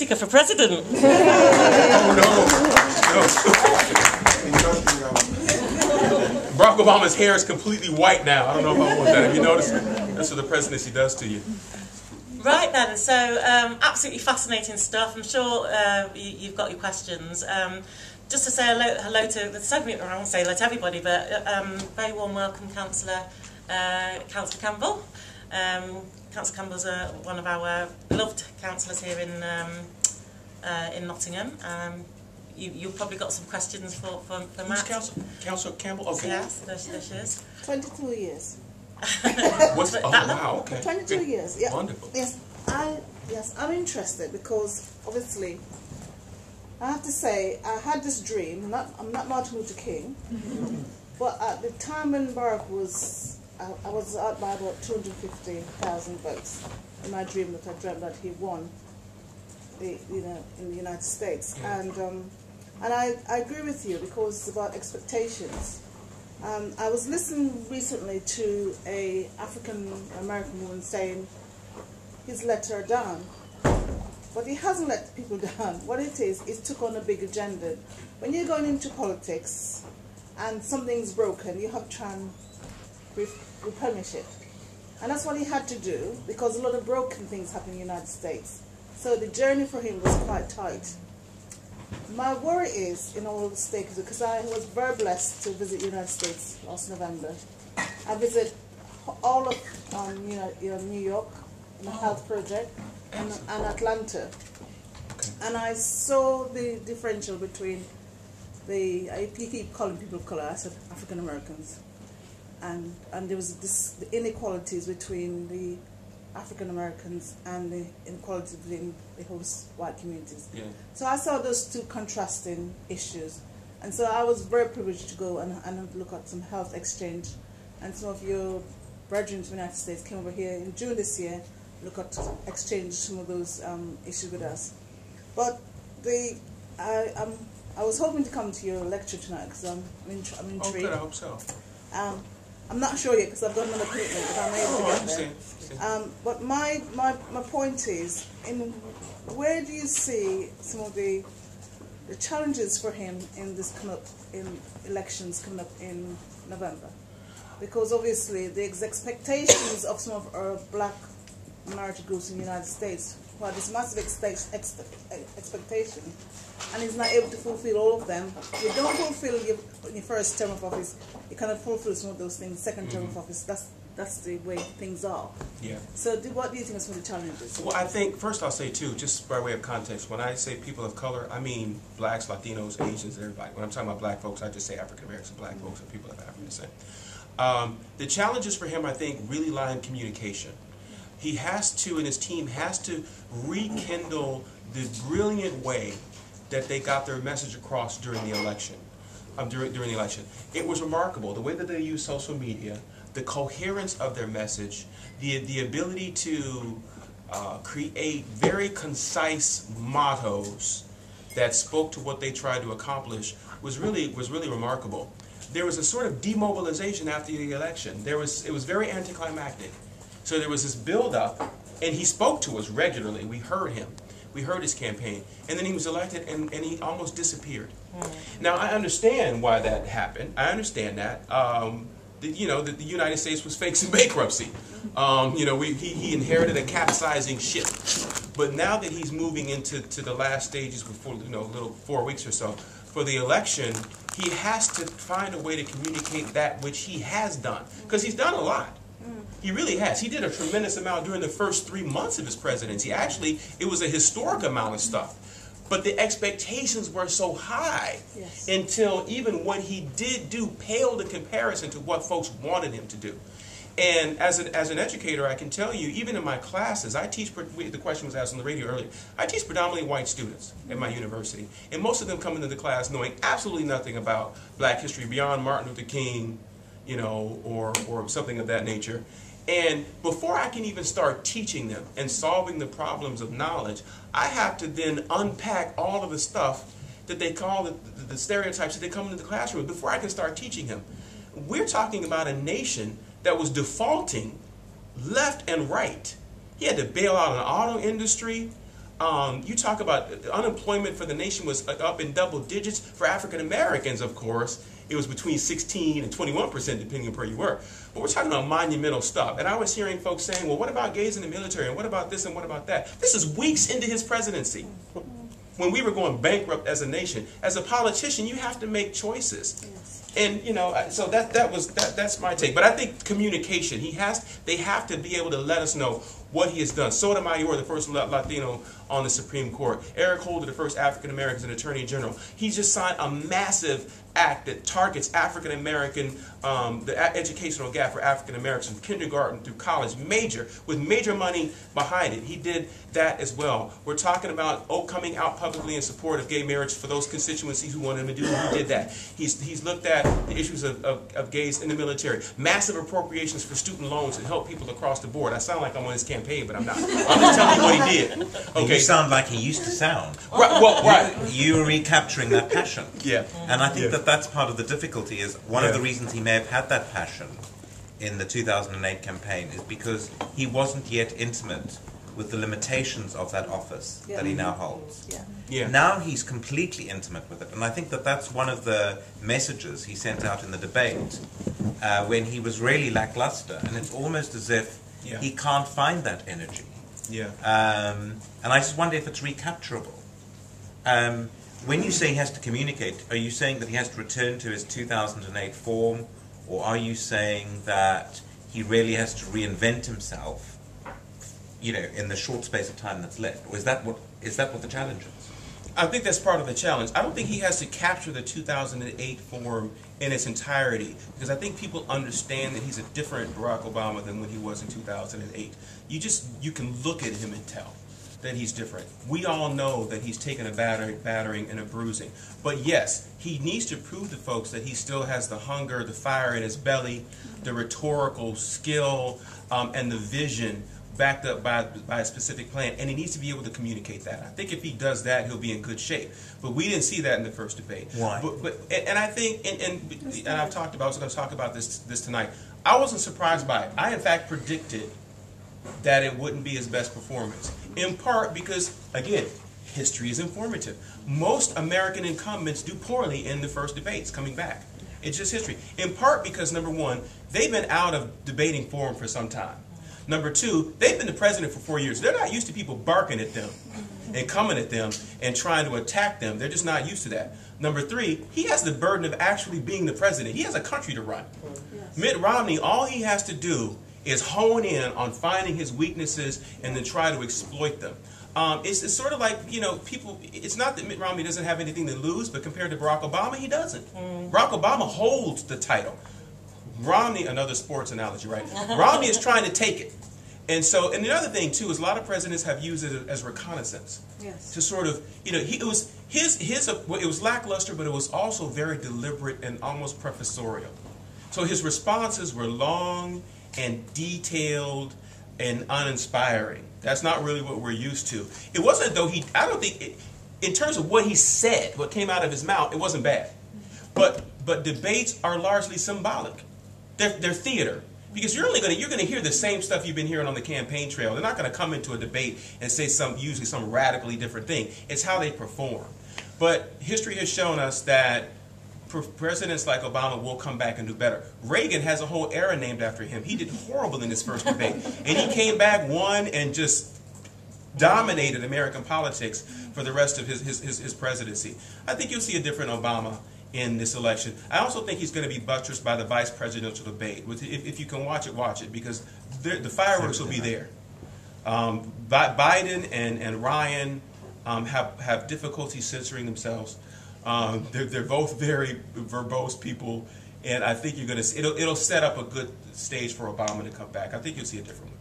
Whittaker for president. Oh no. Barack Obama's hair is completely white now. I don't know if I want that. Have you noticed? That's what the presidency does to you. Right then, so absolutely fascinating stuff. I'm sure you've got your questions. Just to say hello to, there's so many, I won't say hello to everybody, but very warm welcome, Councillor Campbell. Councillor Campbell's one of our beloved councillors here in Nottingham. You've probably got some questions for Matt. Councillor Campbell? Okay. Yes, there she is. 22 years. What's, oh, wow, okay. 22 Good. years, yeah. Wonderful. Yes, I'm interested because obviously I have to say I had this dream. I'm not Martin Luther King, but at the time when Barack was, I was out by about 250,000 votes in my dream that I dreamt that he won, in the United States, and I agree with you because it's about expectations. I was listening recently to a African American woman saying he's let her down, but he hasn't let people down. What it is took on a big agenda. When you're going into politics and something's broken, you have to try and replenish it. And that's what he had to do because a lot of broken things happen in the United States. So the journey for him was quite tight. My worry is in all the states, because I was very blessed to visit the United States last November. I visited all of New York, the health project, and Atlanta. Okay. And I saw the differential between I keep calling people of color, I said African Americans. And there was the inequalities between the African Americans and the inequality between the host white communities. Yeah. So I saw those two contrasting issues. And so I was very privileged to go and look at some health exchange. And some of your brethren from the United States came over here in June this year, look at exchange some of those issues with us. But I was hoping to come to your lecture tonight because I'm intrigued. Oh, good, I hope so. I'm not sure yet because I've got another commitment, but I'm able to get there. But my point is, where do you see some of the challenges for him in elections coming up in November? Because obviously the expectations of some of our black minority groups in the United States, well, this massive expectation, and he's not able to fulfill all of them. You don't fulfill your first term of office, you cannot fulfill some of those things second term of office. That's the way things are. Yeah. So what do you think are some of the challenges? Well, I think, first I'll say too, just by way of context, when I say people of color, I mean blacks, Latinos, Asians, everybody. When I'm talking about black folks, I just say African Americans, black folks, and people of African descent. The challenges for him, I think, really lie in communication. He has to, and his team has to, rekindle the brilliant way that they got their message across during the election. During the election, it was remarkable the way that they used social media, the coherence of their message, the ability to create very concise mottos that spoke to what they tried to accomplish was really remarkable. There was a sort of demobilization after the election. It was very anticlimactic. So there was this build-up, and he spoke to us regularly. We heard him. We heard his campaign. And then he was elected, and he almost disappeared. Now, I understand why that happened. I understand that. That the United States was facing bankruptcy. He inherited a capsizing ship. But now that he's moving into the last stages before, little 4 weeks or so, for the election, he has to find a way to communicate that which he has done. Because he's done a lot. He really has. He did a tremendous amount during the first 3 months of his presidency. Actually, it was a historic amount of stuff. But the expectations were so high until even what he did do paled in comparison to what folks wanted him to do. And as an educator, I can tell you, even in my classes, I teach, the question was asked on the radio earlier, I teach predominantly white students at my university. And most of them come into the class knowing absolutely nothing about black history beyond Martin Luther King, or something of that nature. And before I can even start teaching them and solving the problems of knowledge, I have to then unpack all of the stuff that they call the stereotypes that they come into the classroom before I can start teaching him. We're talking about a nation that was defaulting left and right. He had to bail out an auto industry. You talk about unemployment for the nation was up in double digits. For African Americans, of course, it was between 16 and 21%, depending on where you were. But we're talking about monumental stuff. And I was hearing folks saying, well, what about gays in the military? And what about this and what about that? This is weeks into his presidency, when we were going bankrupt as a nation. As a politician, you have to make choices. Yes. And, you know, so that's my take. But I think communication, they have to be able to let us know what he has done. Sotomayor, the first Latino on the Supreme Court. Eric Holder, the first African American as an Attorney General. He just signed a massive act that targets African American, the educational gap for African Americans from kindergarten through college, with major money behind it. He did that as well. We're talking about coming out publicly in support of gay marriage for those constituencies who wanted him to do it. He did that. He's looked at the issues of gays in the military. Massive appropriations for student loans to help people across the board. I sound like I'm on his campaign, but I'm not. I'm just telling you what he did. Okay. You sound like he used to sound. Right. Well, right. You were recapturing that passion. Yeah. And I think that's part of the difficulty. Is one of the reasons he may have had that passion in the 2008 campaign is because he wasn't yet intimate with the limitations of that office that he now holds. Now he's completely intimate with it, and I think that's one of the messages he sent out in the debate when he was really lackluster, and it's almost as if he can't find that energy. And I just wonder if it's recapturable. When you say he has to communicate, are you saying that he has to return to his 2008 form, or are you saying that he really has to reinvent himself, you know, in the short space of time that's left? Or is that what the challenge is? I think that's part of the challenge. I don't think he has to capture the 2008 form in its entirety, because I think people understand that he's a different Barack Obama than when he was in 2008. You can look at him and tell that he's different. We all know that he's taken a battering and a bruising. But yes, he needs to prove to folks that he still has the hunger, the fire in his belly, the rhetorical skill, and the vision backed up by a specific plan, and he needs to be able to communicate that. I think if he does that, he'll be in good shape. But we didn't see that in the first debate. Why? And I think, and I've talked about, I was going to talk about this tonight. I wasn't surprised by it. I, in fact, predicted that it wouldn't be his best performance. In part because, again, history is informative. Most American incumbents do poorly in the first debates coming back. It's just history. In part because, number one, they've been out of debating forum for some time. Number two, they've been the president for 4 years. They're not used to people barking at them and coming at them and trying to attack them. They're just not used to that. Number three, he has the burden of actually being the president. He has a country to run. Yes. Mitt Romney, all he has to do is hone in on finding his weaknesses and then try to exploit them. It's sort of like, you know, people, it's not that Mitt Romney doesn't have anything to lose, but compared to Barack Obama, he doesn't. Barack Obama holds the title. Romney, another sports analogy, right? Romney is trying to take it. And so, and the other thing too is a lot of presidents have used it as reconnaissance. Yes. To sort of, you know, it was lackluster, but it was also very deliberate and almost professorial. So his responses were long and detailed and uninspiring. That's not really what we're used to. It wasn't though I don't think, in terms of what he said, what came out of his mouth, it wasn't bad. But debates are largely symbolic. They're theater. Because you're going to hear the same stuff you've been hearing on the campaign trail. They're not going to come into a debate and say usually some radically different thing. It's how they perform. But history has shown us that presidents like Obama will come back and do better. Reagan has a whole era named after him. He did horrible in his first debate. And he came back, won, and just dominated American politics for the rest of his presidency. I think you'll see a different Obama in this election. I also think he's going to be buttressed by the vice presidential debate. If you can watch it, because the fireworks will be there. Biden and Ryan have difficulty censoring themselves. They're both very verbose people, and I think you're going to. It'll set up a good stage for Obama to come back. I think you'll see a different one.